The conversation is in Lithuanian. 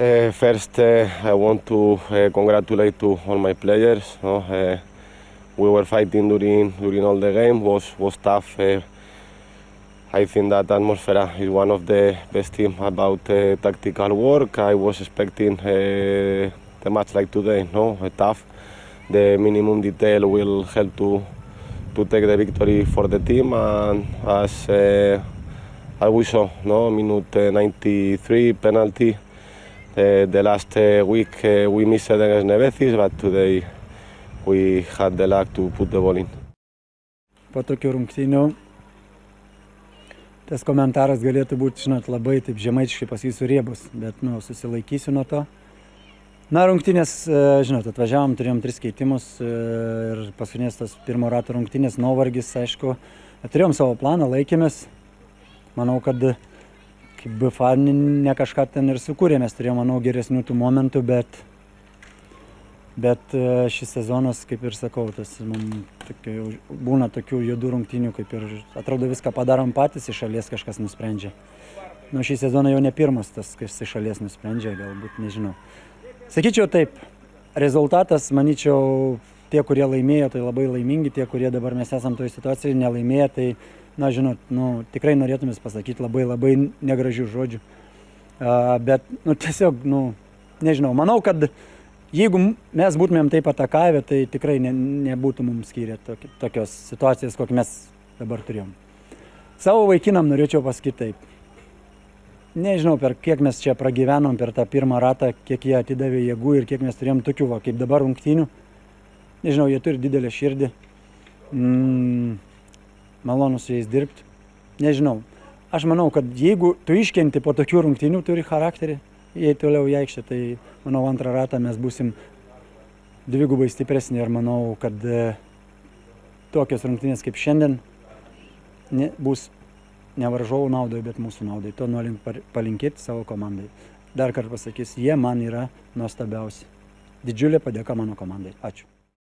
First, I want to congratulate to all my players. We were fighting during all the game. Was tough. I think that Atmosfera is one of the best teams about tactical work. I was expecting the match like today, tough. The minimum detail will help to take the victory for the team, and as we saw, minute 93 penalty. The last week we missed against Nevesis, but today we had the luck to put the ball in. Po tokių rungtynių tas komentaras galėtų būti, labai taip žemaitiškai pasakysiu riebus, bet susilaikysiu nuo to. Rungtynės, atvažiavom, turėjom 3 keitimus ir paskutinės tas pirmo rato rungtynės, nuovargis, aišku. Turėjom savo planą, laikėmės. Manau, kad kaip BFA ne kažką ten ir sukūrė, mes turėjom, geresnių tų momentų, bet šis sezonas, kaip ir sakau, būna tokių juodų rungtynių, kaip ir atrodo viską padarom patys, iš šalies kažkas nusprendžia. Šį sezoną jau ne pirmas tas, kas iš šalies nusprendžia, galbūt, nežinau. Sakyčiau taip, rezultatas, manyčiau, tie, kurie laimėjo, tai labai laimingi, tie, kurie dabar mes esam toje situacijoje, nelaimėję, tai, tikrai norėtumės pasakyti labai negražių žodžių. Bet, tiesiog, nežinau, manau, kad jeigu mes būtumėm taip atakavę, tai tikrai nebūtų mums skyrę tokios situacijos, kokią mes dabar turėjom. Savo vaikinam norėčiau pasakyti taip. Nežinau, per kiek mes čia pragyvenom per tą pirmą ratą, kiek jie atidavė jėgų ir kiek mes turėjom tokių, kaip dabar rungtynių. Nežinau, jie turi didelę širdį. Malonu su jais dirbti. Nežinau. Aš manau, kad jeigu tu iškenti po tokių rungtynių, turi charakterį, jei toliau į aikštę, tai manau antrą ratą mes būsim dvigubai stipresni ir manau, kad tokios rungtynės kaip šiandien bus ne varžovų naudai, bet mūsų naudai. To norim palinkėti savo komandai. Dar kartą pasakysiu, jie man yra nuostabiausi. Didžiulė padėka mano komandai. Ačiū.